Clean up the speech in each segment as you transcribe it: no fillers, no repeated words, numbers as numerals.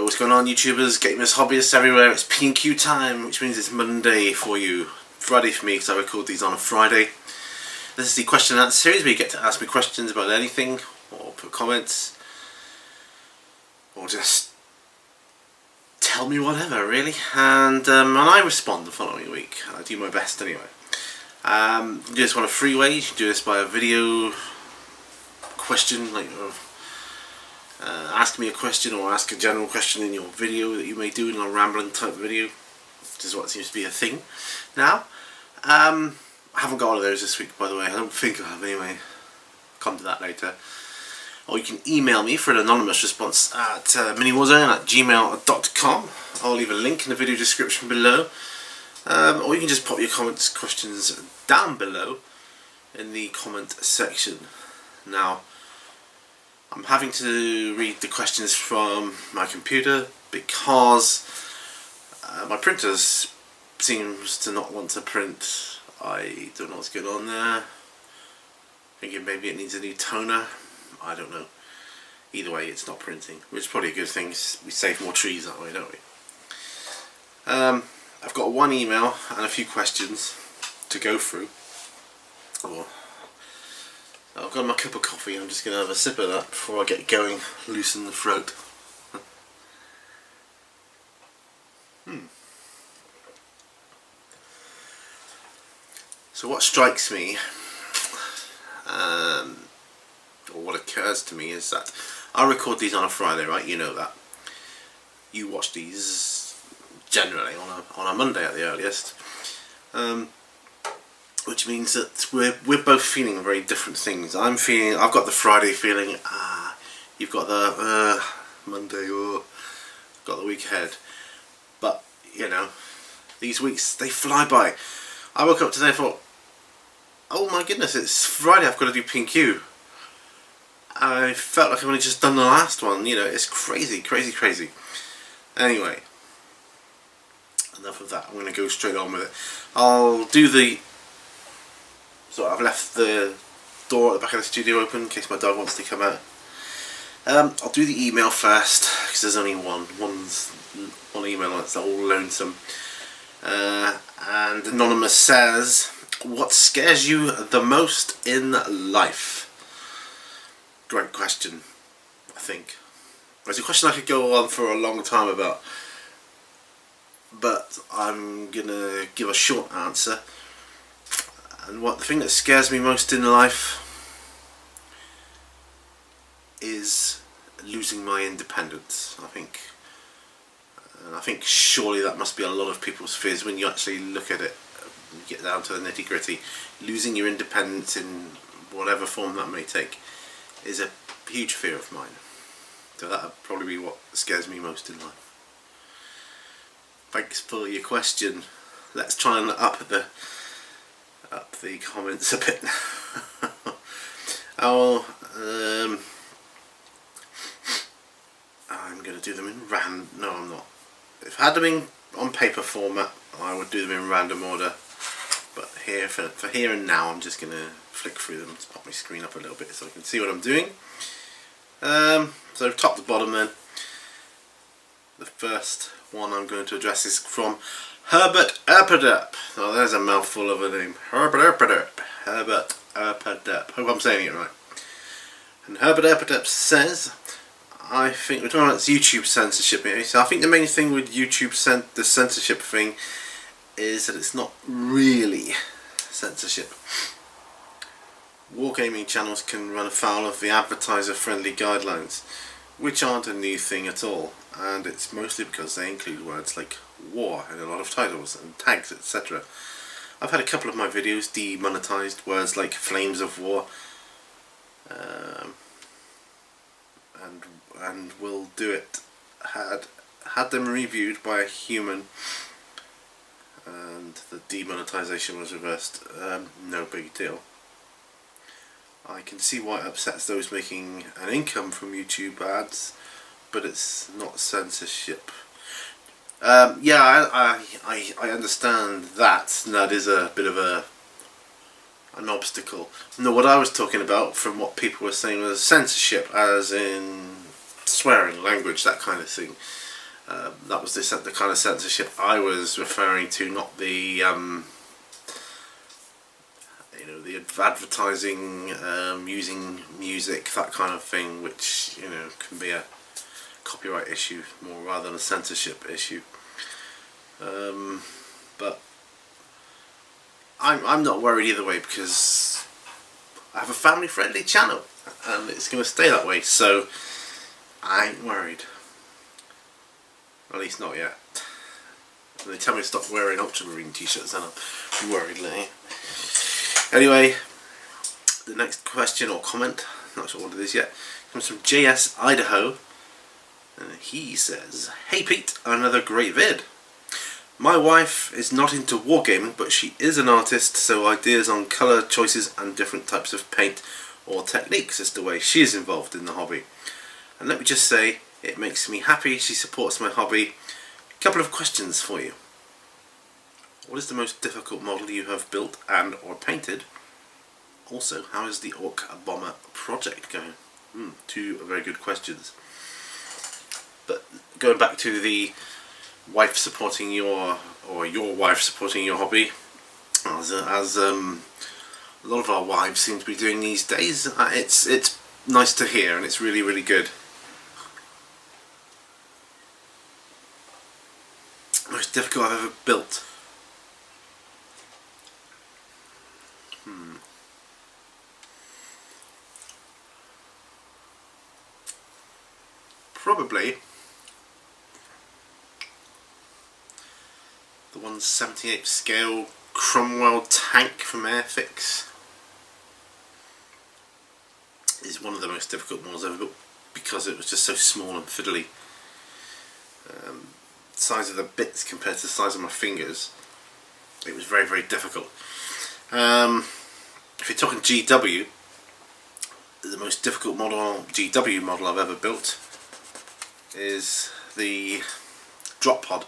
what's going on, YouTubers, gamers, hobbyists everywhere? It's P&Q time, which means it's Monday for you. Friday for me, because I record these on a Friday. This is the question and answer series where you get to ask me questions about anything, or put comments, or just tell me whatever, really. And I respond the following week. I do my best anyway. You can do this one of three ways. You can do this by a video question, like ask me a question or ask a general question in your video that you may do in a rambling type video, which is what seems to be a thing now. I haven't got one of those this week, by the way. I don't think I have anyway. I'll come to that later. Or you can email me for an anonymous response at miniwarzone@gmail.com. I'll leave a link in the video description below. Or you can just pop your questions down below in the comment section. Now, I'm having to read the questions from my computer because my printer seems to not want to print. I don't know what's going on there. Thinking maybe it needs a new toner. I don't know. Either way, it's not printing, which is probably a good thing. We save more trees that way, don't we? I've got one email and a few questions to go through. I've got my cup of coffee. I'm just going to have a sip of that before I get going, loosen the throat. So what strikes me, or what occurs to me, is that I record these on a Friday, right? You know that. You watch these generally on a Monday at the earliest. Which means that we're both feeling very different things. I've got the Friday feeling, you've got the Monday, or got the week ahead. But, you know, these weeks, they fly by. I woke up today and thought, oh my goodness, it's Friday, I've got to do P&Q. I felt like I've only just done the last one, you know, it's crazy, crazy, crazy. Anyway, enough of that, I'm going to go straight on with it. I'll do the... So I've left the door at the back of the studio open in case my dog wants to come out. I'll do the email first because there's only one email that's all lonesome. And Anonymous says, what scares you the most in life? Great question, I think. It's a question I could go on for a long time about, but I'm gonna give a short answer. And the thing that scares me most in life is losing my independence, I think. And I think surely that must be a lot of people's fears when you actually look at it, get down to the nitty gritty. Losing your independence in whatever form that may take is a huge fear of mine. So that would probably be what scares me most in life. Thanks for your question. Let's try and up the comments a bit. I'm going to do them in no, I'm not. If I had them in on paper format, I would do them in random order. But here, for here and now, I'm just going to flick through them to pop my screen up a little bit so I can see what I'm doing. So top to bottom then. The first one I'm going to address is from Herbert Erpaderp. Oh, there's a mouthful of a name. Herbert Erpaderp. Herbert Erpaderp. Hope I'm saying it right. And Herbert Erpaderp says, I think we're talking about YouTube censorship here. So I think the main thing with YouTube, the censorship thing, is that it's not really censorship. Wargaming channels can run afoul of the advertiser-friendly guidelines, which aren't a new thing at all, and it's mostly because they include words like war in a lot of titles and tags, etc. I've had a couple of my videos demonetized, words like flames of war, and will do it. Had them reviewed by a human, and the demonetization was reversed. No big deal. I can see why it upsets those making an income from YouTube ads, but it's not censorship. Yeah, I understand that. That is a bit of an obstacle. No, what I was talking about, from what people were saying, was censorship, as in swearing, language, that kind of thing. That was the kind of censorship I was referring to, not the the advertising, using music, that kind of thing, which can be a copyright issue more rather than a censorship issue. But I'm not worried either way, because I have a family friendly channel and it's going to stay that way, so I ain't worried. At least not yet. When they tell me to stop wearing Ultramarine t-shirts, then I'll be worried later. Anyway, the next question or comment, not sure what it is yet, comes from JS Idaho, and he says, "Hey Pete, another great vid. My wife is not into wargaming, but she is an artist, so ideas on colour choices and different types of paint or techniques is the way she is involved in the hobby. And let me just say, it makes me happy she supports my hobby. Couple of questions for you. What is the most difficult model you have built and or painted? Also, how is the Ork Bomma project going?" Two very good questions. But going back to the wife supporting your wife supporting your hobby, as a lot of our wives seem to be doing these days, it's nice to hear, and it's really, really good. Most difficult I've ever built. Probably the 1/78 scale Cromwell tank from Airfix is one of the most difficult models ever built, because it was just so small and fiddly. The size of the bits compared to the size of my fingers, it was very, very difficult. If you're talking GW, the most difficult GW model I've ever built is the drop pod.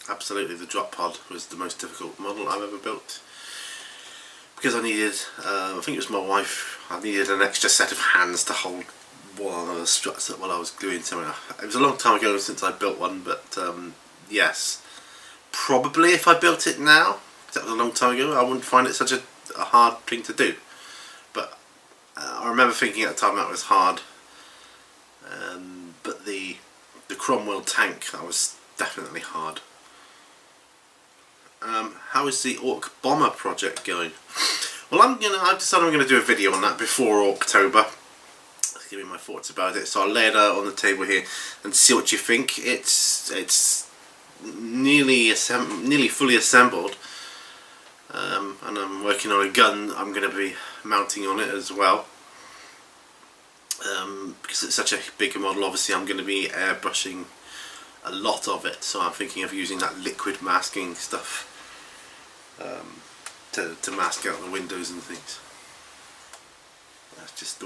Absolutely, the drop pod was the most difficult model I've ever built, because I needed, I think it was my wife, I needed an extra set of hands to hold one of the struts up while I was gluing something. It was a long time ago since I built one, but yes, probably if I built it now, that was a long time ago, I wouldn't find it such a hard thing to do. But I remember thinking at the time that was hard. But the Cromwell tank, that was definitely hard. How is the Ork Bomma project going? Well, I've decided I'm going to do a video on that before October. Give me my thoughts about it. So I'll lay it out on the table here and see what you think. It's nearly fully assembled, and I'm working on a gun I'm going to be mounting on it as well. Because it's such a big model, obviously I'm going to be airbrushing a lot of it, so I'm thinking of using that liquid masking stuff to mask out the windows and things. That's just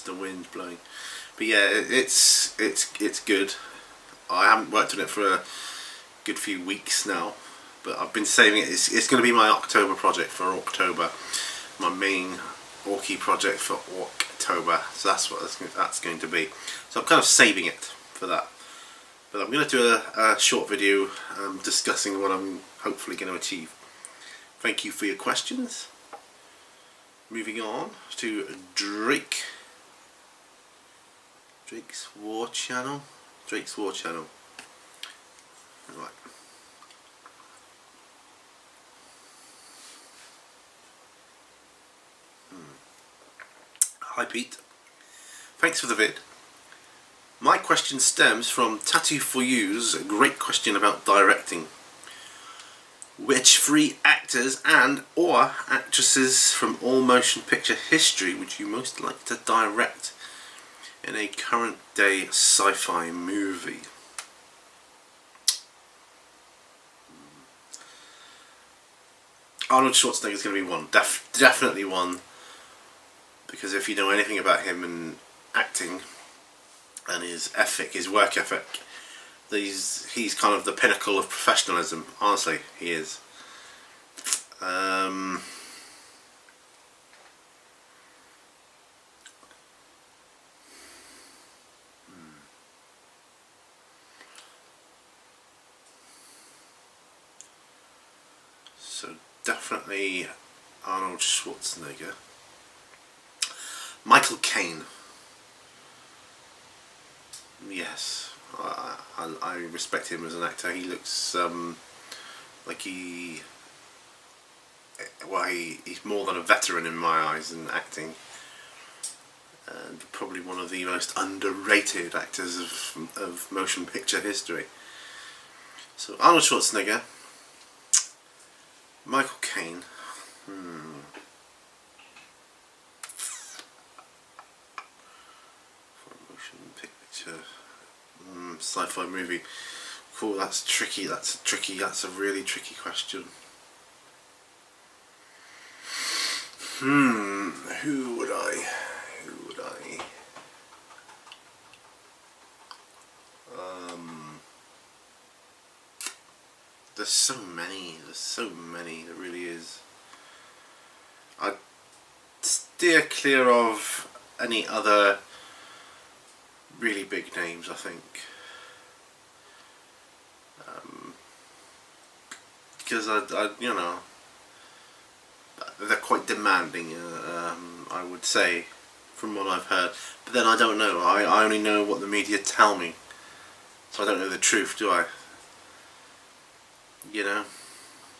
the wind blowing. But yeah, it's good. I haven't worked on it for a good few weeks now, but I've been saving it. It's going to be my October project for October, my main Orky project for October. So that's what that's going to be. So I'm kind of saving it for that. But I'm going to do a short video discussing what I'm hopefully going to achieve. Thank you for your questions. Moving on to Drake's War Channel. Drake's War Channel. Right. Hi Pete. Thanks for the vid. My question stems from Tattoo for You's great question about directing. Which 3 actors and or actresses from all motion picture history would you most like to direct in a current day sci-fi movie? Arnold Schwarzenegger is going to be one. Definitely one. Because if you know anything about him and acting and his ethic, his work ethic, he's kind of the pinnacle of professionalism. Honestly, he is. So definitely Arnold Schwarzenegger. Michael Caine. Yes, I respect him as an actor. He looks like he's more than a veteran in my eyes in acting, and probably one of the most underrated actors of motion picture history. So Arnold Schwarzenegger, Michael Caine. For a motion picture, sci-fi movie. Cool. That's tricky. That's a really tricky question. Who would I? There's so many. There really is. I'd steer clear of any other really big names, I think. Because they're quite demanding, I would say, from what I've heard. But then I don't know. I only know what the media tell me, so I don't know the truth, do I? You know,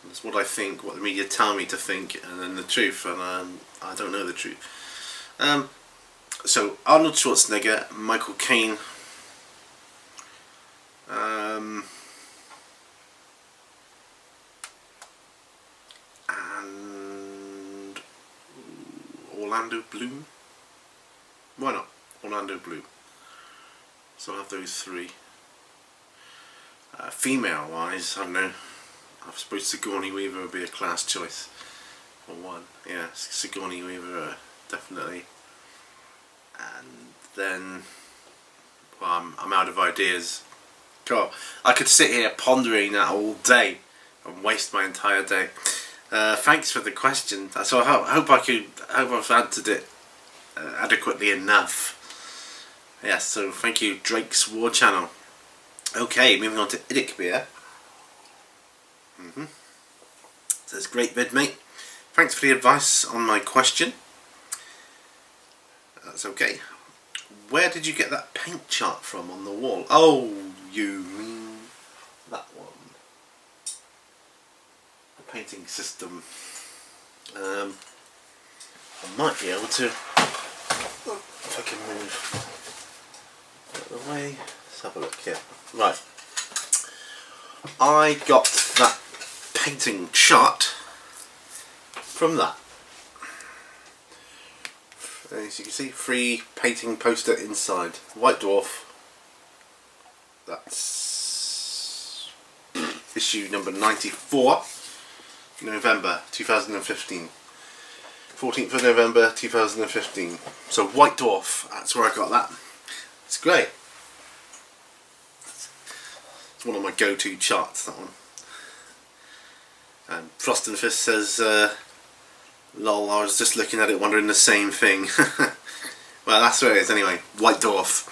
that's what I think, what the media tell me to think, and then the truth, and I don't know the truth. So Arnold Schwarzenegger, Michael Caine, and Orlando Bloom. Why not? Orlando Bloom. So I'll have those three. Female wise, I don't know. I suppose Sigourney Weaver would be a class choice. Or one. Yeah, Sigourney Weaver, definitely. And then, well, I'm out of ideas. God, I could sit here pondering that all day and waste my entire day. Thanks for the question. So I hope I've answered it adequately enough. Yes, so thank you, Drake's War Channel. Okay, moving on to Idic Beer. Says, great vid, mate. Thanks for the advice on my question. That's okay. Where did you get that paint chart from on the wall? Oh, you mean that one. The painting system. I might be able to, if I can move out of the way. Let's have a look here. Right. I got that painting chart from that. As you can see, free painting poster inside. White Dwarf. That's issue number 94, November 2015. 14th of November 2015. So White Dwarf, that's where I got that. It's great. It's one of my go-to charts, that one. And Frost and Fist says, lol, I was just looking at it wondering the same thing. Well, that's where it is anyway. White Dwarf.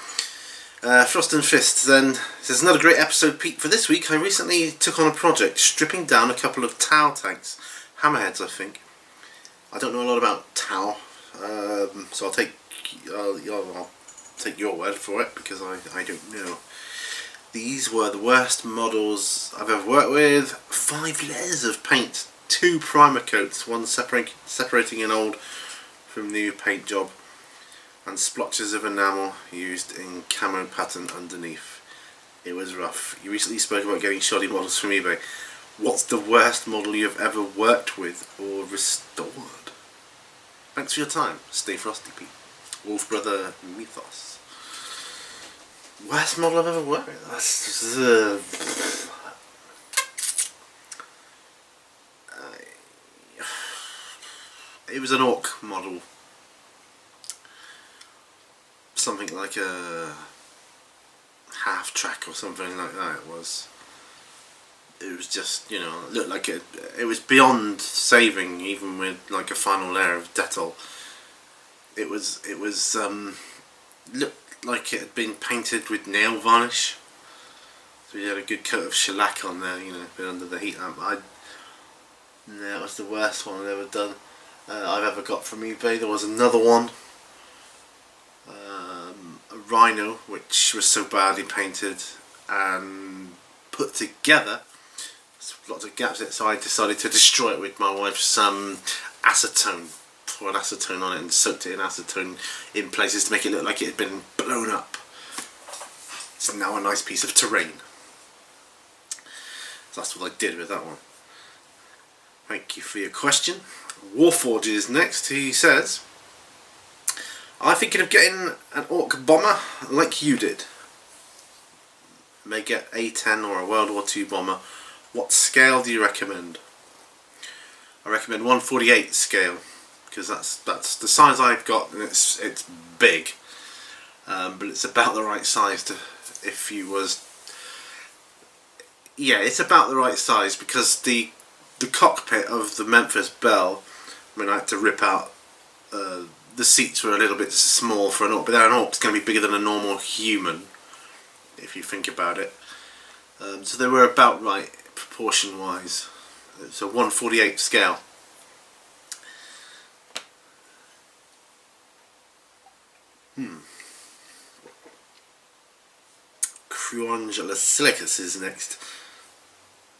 Frost and Fist then says, another great episode, Pete. For this week I recently took on a project stripping down a couple of Tau tanks. Hammerheads, I think. I don't know a lot about Tau, so I'll take your word for it, because I don't know. These were the worst models I've ever worked with. 5 layers of paint, 2 primer coats, one separating an old from new paint job, and splotches of enamel used in camo pattern underneath. It was rough. You recently spoke about getting shoddy models from eBay. What's the worst model you've ever worked with or restored? Thanks for your time. Stay frosty, Pete. Wolf Brother Mythos. Worst model I've ever worked with? That's it was an Ork model. Something like a half track or something like that. It was just, you know, looked like it was beyond saving, even with like a final layer of Dettol. It was looked like it had been painted with nail varnish. So you had a good coat of shellac on there, you know, under the heat lamp. That was the worst one I've ever done. I've ever got from eBay. There was another one, a rhino, which was so badly painted and put together, lots of gaps in it, so I decided to destroy it with my wife's acetone. Poured acetone on it and soaked it in acetone in places to make it look like it had been blown up. It's now a nice piece of terrain. So that's what I did with that one. Thank you for your question. Warforge is next. He says, I'm thinking of getting an Ork Bomma like you did. May get A10 or a World War II bomber. What scale do you recommend? I recommend 1/48 scale, because that's the size I've got, and it's big, but it's about the right size to, if you was, yeah, it's about the right size, because the cockpit of the Memphis Belle, I mean, I had to rip out, the seats were a little bit small for an Ork, but an Ork's going to be bigger than a normal human, if you think about it. So they were about right proportion wise. So 1/48 scale. Cruangela Silicus is next.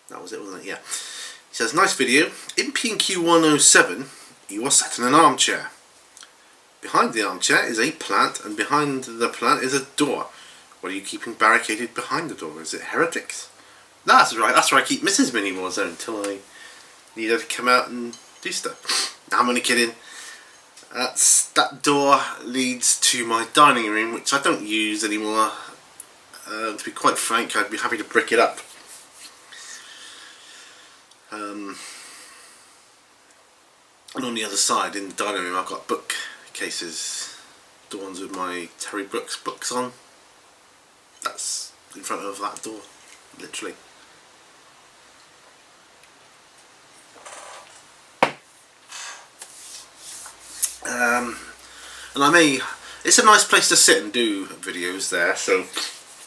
That was it, wasn't it? Yeah. He says, nice video. In P&Q 107, you are sat in an armchair. Behind the armchair is a plant, and behind the plant is a door. What are you keeping barricaded behind the door? Is it heretics? That's right, that's where I keep Mrs. Mini Warzone until I need her to come out and do stuff. I'm only kidding. That door leads to my dining room, which I don't use anymore. To be quite frank, I'd be happy to brick it up. And on the other side, in the dining room, I've got bookcases, the ones with my Terry Brooks books on. That's in front of that door, literally. And it's a nice place to sit and do videos there, so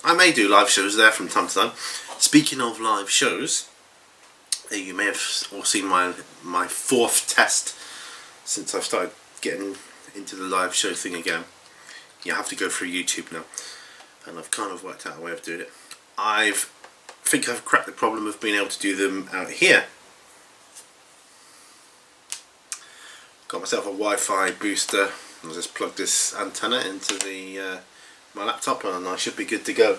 I may do live shows there from time to time. Speaking of live shows, you may have all seen my fourth test since I've started getting into the live show thing again. You have to go through YouTube now, and I've kind of worked out a way of doing it. I think I've cracked the problem of being able to do them out here. Got myself a Wi-Fi booster. I'll just plug this antenna into the my laptop, and I should be good to go.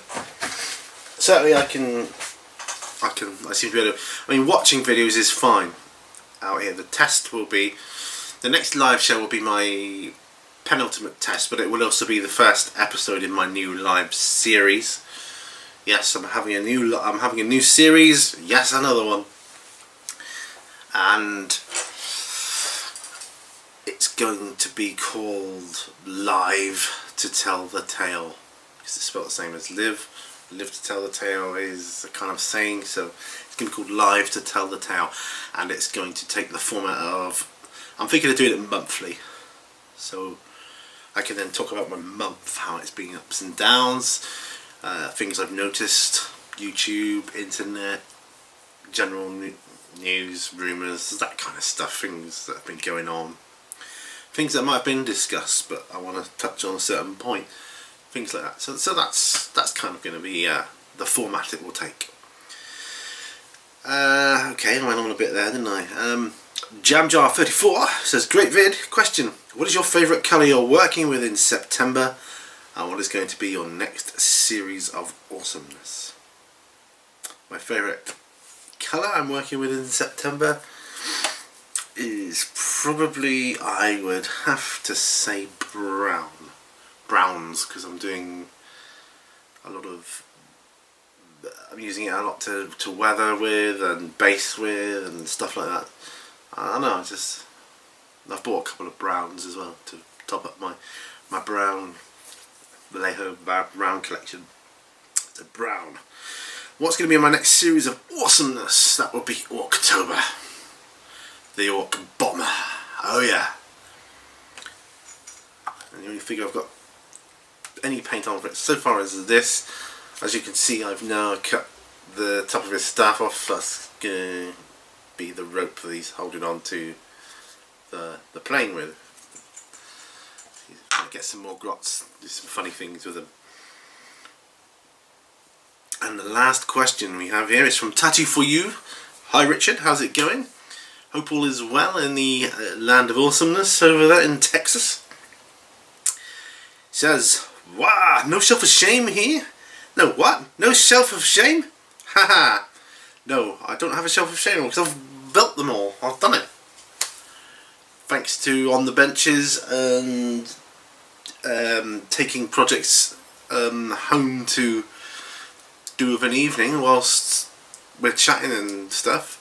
Certainly, I seem to be able to. I mean, watching videos is fine out here. The test will be, the next live show will be my penultimate test, but it will also be the first episode in my new live series. Yes, I'm having a new series. Yes, another one, and it's going to be called Live to Tell the Tale. It's spelled the same as live. Live to Tell the Tale is a kind of saying, so it's going to be called Live to Tell the Tale, and it's going to take the format of, I'm thinking of doing it monthly, so I can then talk about my month, how it's been ups and downs, things I've noticed, YouTube, internet, general news, rumours, that kind of stuff, things that have been going on. Things that might have been discussed, but I want to touch on a certain point. Things like that. So that's kind of going to be the format it will take. Okay, I went on a bit there, didn't I? Jamjar34 says, great vid. Question, what is your favourite colour you're working with in September? And what is going to be your next series of awesomeness? My favourite colour I'm working with in September is probably, I would have to say, browns, because I'm doing a lot of, I'm using it a lot to weather with and base with and stuff like that. I don't know, I've bought a couple of browns as well to top up my brown Vallejo brown collection. It's a brown. What's going to be in my next series of awesomeness? That will be October. The Ork Bomma. Oh yeah. And the only figure I've got any paint on for it so far is this. As you can see, I've now cut the top of his staff off. That's going to be the rope that he's holding on to the plane with. He's going to get some more grots, do some funny things with them. And the last question we have here is from Tattoo For You. Hi Richard, how's it going? Hope all is well in the land of awesomeness over there in Texas. He says, wow, no shelf of shame here? No, what? No shelf of shame? Haha. No, I don't have a shelf of shame because I've built them all. I've done it. Thanks to On the Benches and taking projects home to do of an evening whilst we're chatting and stuff.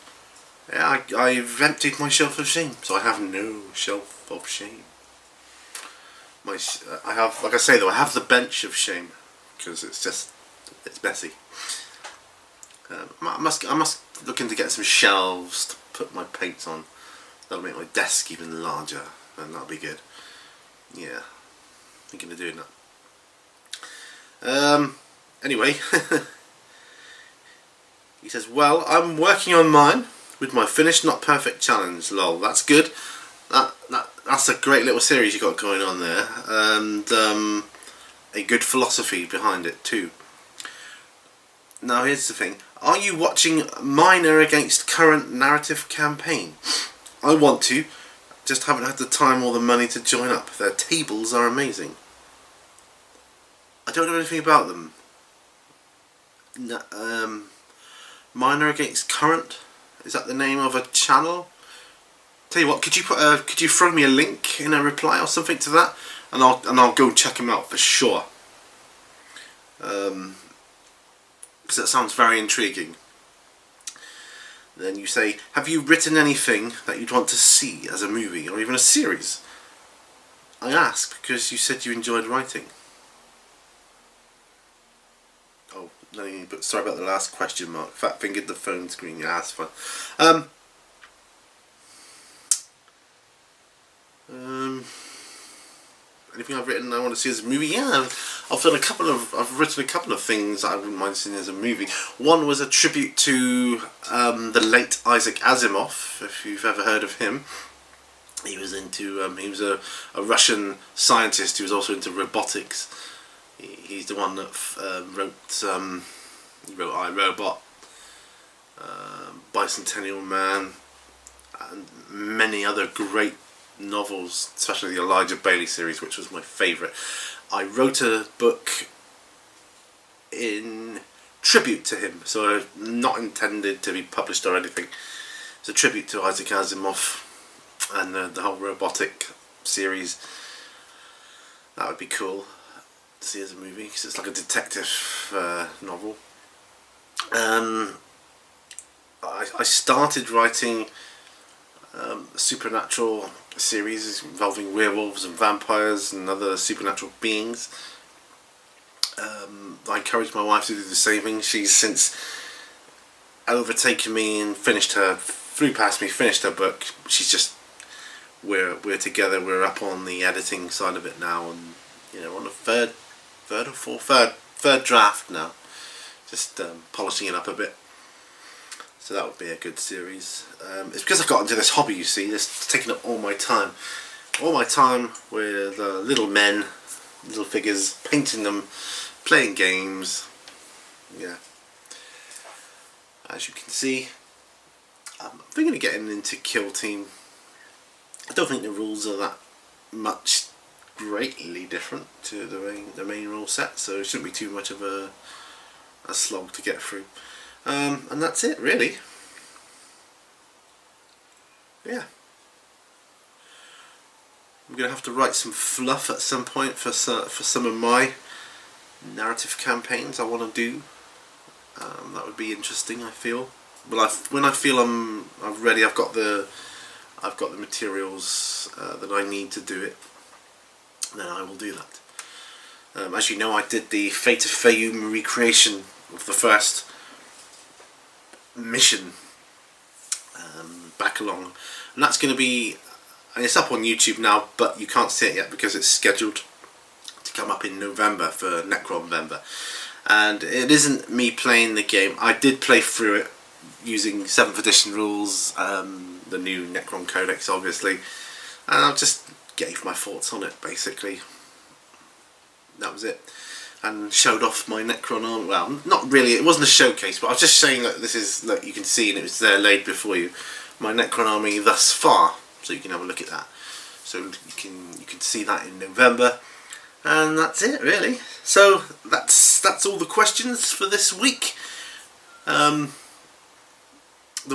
Yeah, I've emptied my shelf of shame, so I have no shelf of shame. I have, like I say though, I have the bench of shame because it's messy. I must look into getting some shelves to put my paints on. That'll make my desk even larger, and that'll be good. Yeah, thinking of doing that. Anyway, he says, well, I'm working on mine with my finished not perfect challenge. Lol, that's good. That's a great little series you got going on there, and a good philosophy behind it too. Now here's the thing, are you watching minor against current narrative campaign? I want to, just haven't had the time or the money to join up. Their tables are amazing. I don't know anything about them. Minor against current? Is that the name of a channel? Tell you what, could you throw me a link in a reply or something to that, and I'll go check them out for sure. Because that sounds very intriguing. Then you say, have you written anything that you'd want to see as a movie or even a series? I ask because you said you enjoyed writing. Oh, no, but sorry about the last question mark. Fat fingered the phone screen. Yeah, that's fine. Anything I've written I want to see as a movie? Yeah, I've written a couple of things I wouldn't mind seeing as a movie. One was a tribute to the late Isaac Asimov, if you've ever heard of him. He was he was a Russian scientist who was also into robotics. He's the one that wrote I, Robot, Bicentennial Man, and many other great novels, especially the Elijah Bailey series, which was my favourite. I wrote a book in tribute to him, so not intended to be published or anything. It's a tribute to Isaac Asimov and the whole robotic series. That would be cool to see as a movie, because it's like a detective novel. I started writing a supernatural series involving werewolves and vampires and other supernatural beings. I encouraged my wife to do the same thing. She's since overtaken me and flew past me, finished her book. She's just, we're together, we're up on the editing side of it now, and on the third draft now, just polishing it up a bit. So that would be a good series. It's because I got into this hobby, you see. It's taking up all my time with little men, little figures, painting them, playing games. Yeah. As you can see, I'm thinking of getting into Kill Team. I don't think the rules are that much greatly different to the main rule set, so it shouldn't be too much of a slog to get through. And that's it, really. Yeah. I'm going to have to write some fluff at some point for some of my narrative campaigns I want to do. That would be interesting, I feel. Well, when I feel I'm ready, I've got the materials that I need to do it, then I will do that. As you know, I did the Fate of Fayoum recreation of the first mission back along, and that's going to be, and it's up on YouTube now, but you can't see it yet because it's scheduled to come up in November for Necron November. And it isn't me playing the game. I did play through it using 7th edition rules, the new Necron Codex obviously, and I just gave my thoughts on it basically. That was it. And showed off my Necron army. Well, not really, it wasn't a showcase, but I was just saying that this is, like you can see, and it was there laid before you, my Necron army thus far, so you can have a look at that. So you can see that in November, and that's it really. So that's all the questions for this week. There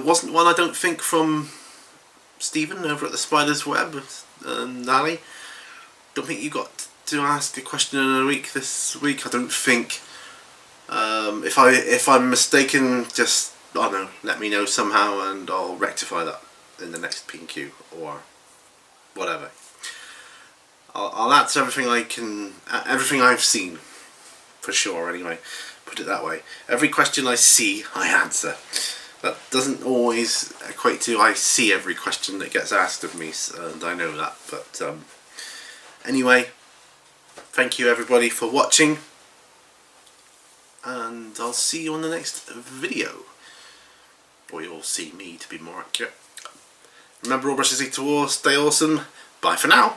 wasn't one, I don't think, from Stephen over at the Spider's Web and Ali. Don't think you got to ask a question in a week this week. I don't think. If I'm mistaken, just I don't know, let me know somehow, and I'll rectify that in the next P&Q or whatever. I'll answer everything I can, everything I've seen, for sure. Anyway, put it that way. Every question I see, I answer. That doesn't always equate to I see every question that gets asked of me, and I know that. But anyway, thank you everybody for watching, and I'll see you on the next video. Or you'll see me, to be more accurate. Remember, all brushes lead to war. Stay awesome. Bye for now.